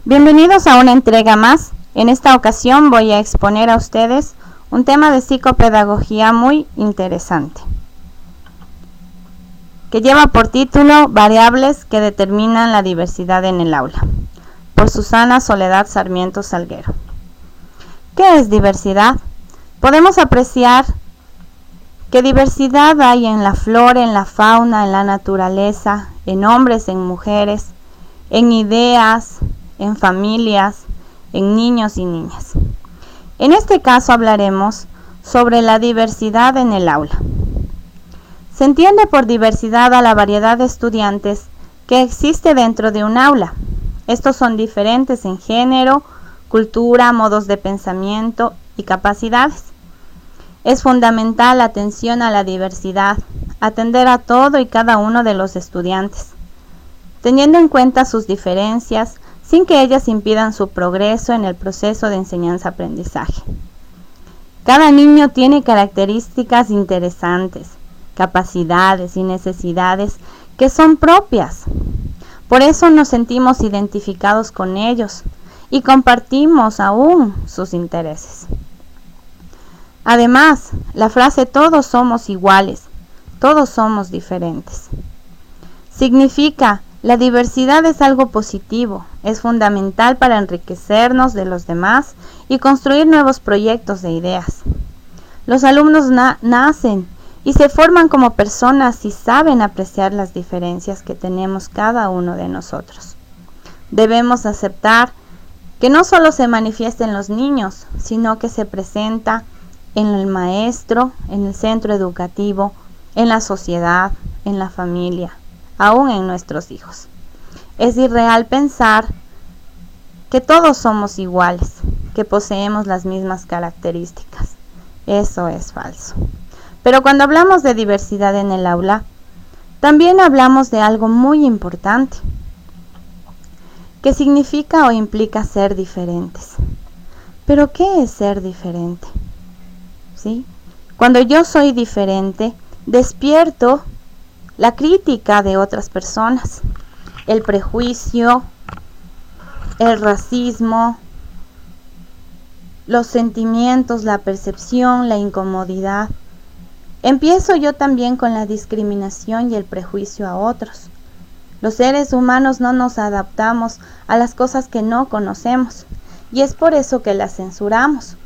Bienvenidos a una entrega más. En esta ocasión voy a exponer a ustedes un tema de psicopedagogía muy interesante, que lleva por título Variables que determinan la diversidad en el aula, por Susana Soledad Sarmiento Salguero. ¿Qué es diversidad? Podemos apreciar que diversidad hay en la flora, en la fauna, en la naturaleza, en hombres, en mujeres, en ideas, en familias, en niños y niñas. En este caso hablaremos sobre la diversidad en el aula. Se entiende por diversidad a la variedad de estudiantes que existe dentro de un aula. Estos son diferentes en género, cultura, modos de pensamiento y capacidades. Es fundamental la atención a la diversidad, atender a todo y cada uno de los estudiantes, teniendo en cuenta sus diferencias, sin que ellas impidan su progreso en el proceso de enseñanza-aprendizaje. Cada niño tiene características interesantes, capacidades y necesidades que son propias. Por eso nos sentimos identificados con ellos y compartimos aún sus intereses. Además, la frase todos somos iguales, todos somos diferentes, significa la diversidad es algo positivo, es fundamental para enriquecernos de los demás y construir nuevos proyectos de ideas. Los alumnos nacen y se forman como personas y saben apreciar las diferencias que tenemos cada uno de nosotros. Debemos aceptar que no solo se manifiesta en los niños, sino que se presenta en el maestro, en el centro educativo, en la sociedad, en la familia, aún en nuestros hijos. Es irreal pensar que todos somos iguales, que poseemos las mismas características. Eso es falso. Pero cuando hablamos de diversidad en el aula, también hablamos de algo muy importante, que significa o implica ser diferentes. ¿Pero qué es ser diferente? ¿Sí? Cuando yo soy diferente, despierto la crítica de otras personas, el prejuicio, el racismo, los sentimientos, la percepción, la incomodidad. Empiezo yo también con la discriminación y el prejuicio a otros. Los seres humanos no nos adaptamos a las cosas que no conocemos y es por eso que las censuramos.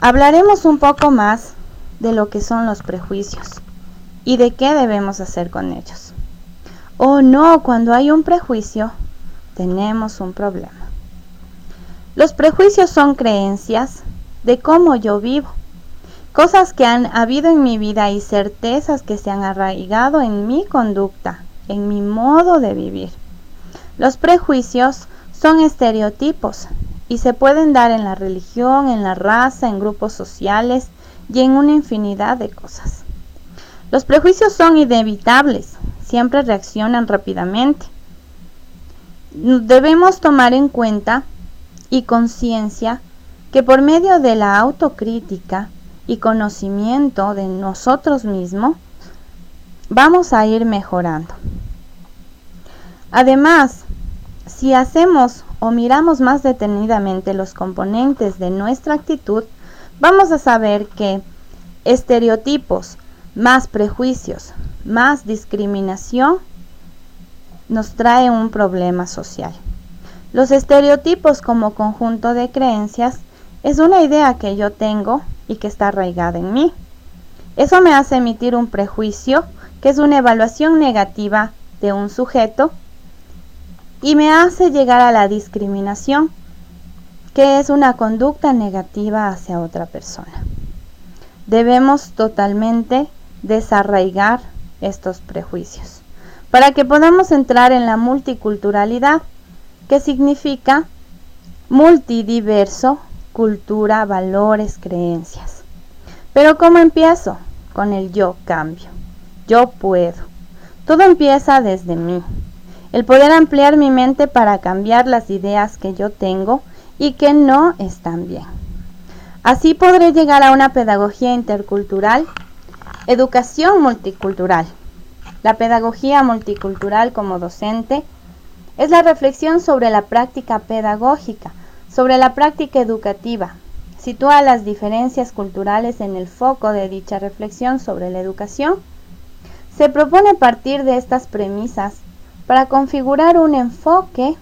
Hablaremos un poco más de lo que son los prejuicios y de qué debemos hacer con ellos. Oh no, cuando hay un prejuicio, tenemos un problema. Los prejuicios son creencias de cómo yo vivo, cosas que han habido en mi vida y certezas que se han arraigado en mi conducta, en mi modo de vivir. Los prejuicios son estereotipos y se pueden dar en la religión, en la raza, en grupos sociales y en una infinidad de cosas. Los prejuicios son inevitables, siempre reaccionan rápidamente. Debemos tomar en cuenta y conciencia que por medio de la autocrítica y conocimiento de nosotros mismos, vamos a ir mejorando. Además, si hacemos o miramos más detenidamente los componentes de nuestra actitud, vamos a saber que estereotipos, más prejuicios, más discriminación, nos trae un problema social. Los estereotipos como conjunto de creencias es una idea que yo tengo y que está arraigada en mí. Eso me hace emitir un prejuicio, que es una evaluación negativa de un sujeto, y me hace llegar a la discriminación, que es una conducta negativa hacia otra persona. Debemos totalmente desarraigar estos prejuicios para que podamos entrar en la multiculturalidad, que significa multidiverso, cultura, valores, creencias. Pero ¿cómo empiezo? Con el yo cambio. Yo puedo. Todo empieza desde mí. El poder ampliar mi mente para cambiar las ideas que yo tengo y que no están bien. Así podré llegar a una pedagogía intercultural, educación multicultural. La pedagogía multicultural como docente Es la reflexión sobre la práctica pedagógica, sobre la práctica educativa. Sitúa las diferencias culturales en el foco de dicha reflexión sobre la educación. Se propone partir de estas premisas para configurar un enfoque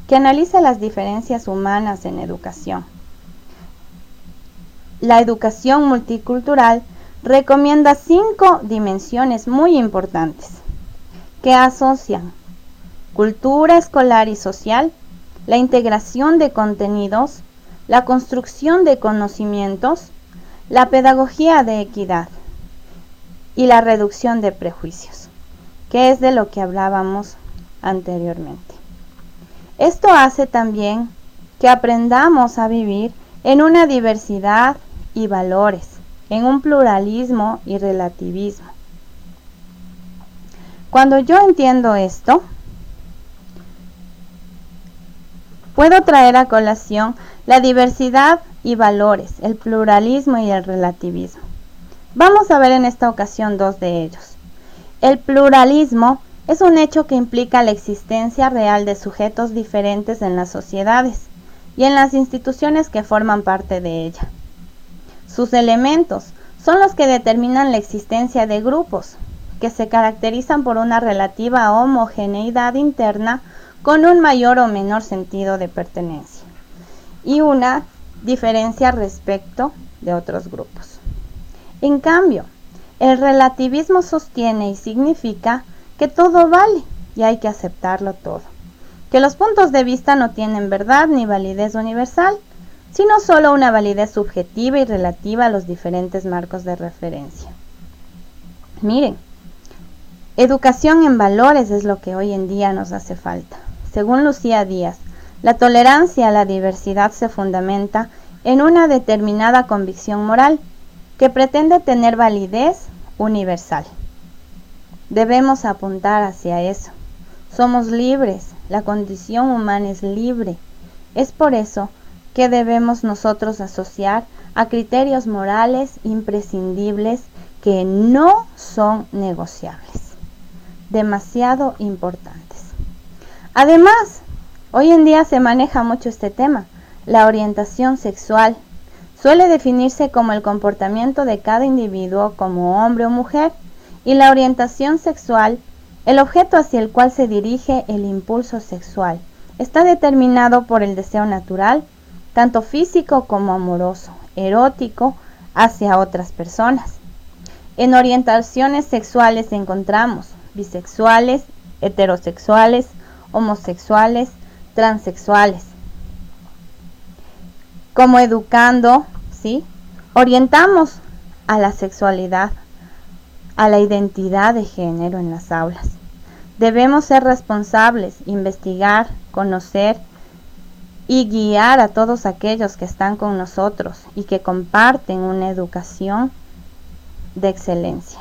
que analice las diferencias humanas en educación. La educación multicultural recomienda 5 dimensiones muy importantes que asocian cultura escolar y social, la integración de contenidos, la construcción de conocimientos, la pedagogía de equidad y la reducción de prejuicios, que es de lo que hablábamos anteriormente. Esto hace también que aprendamos a vivir en una diversidad y valores, en un pluralismo y relativismo. Cuando yo entiendo esto, puedo traer a colación la diversidad y valores, el pluralismo y el relativismo. Vamos a ver en esta ocasión 2 de ellos. El pluralismo es un hecho que implica la existencia real de sujetos diferentes en las sociedades y en las instituciones que forman parte de ella. Sus elementos son los que determinan la existencia de grupos, que se caracterizan por una relativa homogeneidad interna con un mayor o menor sentido de pertenencia y una diferencia respecto de otros grupos. En cambio, el relativismo sostiene y significa que todo vale y hay que aceptarlo todo, que los puntos de vista no tienen verdad ni validez universal, sino solo una validez subjetiva y relativa a los diferentes marcos de referencia. Miren, educación en valores es lo que hoy en día nos hace falta. Según Lucía Díaz, la tolerancia a la diversidad se fundamenta en una determinada convicción moral que pretende tener validez universal. Debemos apuntar hacia eso. Somos libres, la condición humana es libre. Es por eso que debemos nosotros asociar a criterios morales imprescindibles que no son negociables, demasiado importantes. Además, hoy en día se maneja mucho este tema, la orientación sexual. Suele definirse como el comportamiento de cada individuo como hombre o mujer, y la orientación sexual, el objeto hacia el cual se dirige el impulso sexual, está determinado por el deseo natural, tanto físico como amoroso, erótico, hacia otras personas. En orientaciones sexuales encontramos bisexuales, heterosexuales, homosexuales, transexuales. Como educando, ¿sí?, orientamos a la sexualidad, a la identidad de género en las aulas. Debemos ser responsables, investigar, conocer y guiar a todos aquellos que están con nosotros y que comparten una educación de excelencia.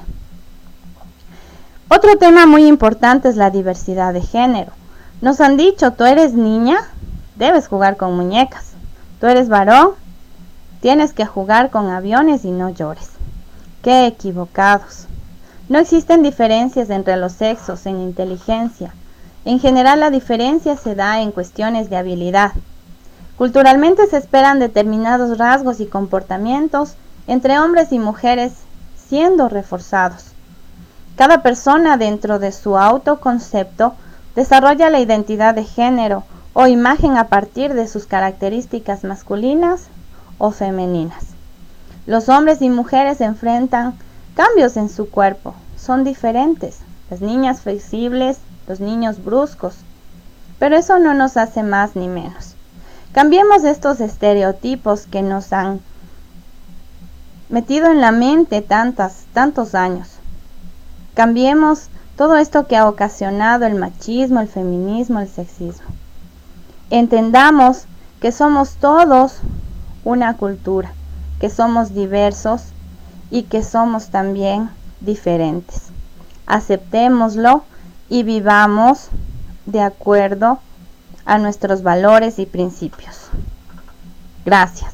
Otro tema muy importante es la diversidad de género. Nos han dicho, tú eres niña, debes jugar con muñecas. Tú eres varón, tienes que jugar con aviones y no llores. ¡Qué equivocados! No existen diferencias entre los sexos en inteligencia. En general, la diferencia se da en cuestiones de habilidad. Culturalmente se esperan determinados rasgos y comportamientos entre hombres y mujeres siendo reforzados. Cada persona dentro de su autoconcepto desarrolla la identidad de género o imagen a partir de sus características masculinas o femeninas. Los hombres y mujeres enfrentan cambios en su cuerpo, son diferentes, las niñas flexibles, los niños bruscos, pero eso no nos hace más ni menos. Cambiemos estos estereotipos que nos han metido en la mente tantos años. Cambiemos todo esto que ha ocasionado el machismo, el feminismo, el sexismo. Entendamos que somos todos una cultura, que somos diversos y que somos también diferentes. Aceptémoslo y vivamos de acuerdo a nuestros valores y principios. Gracias.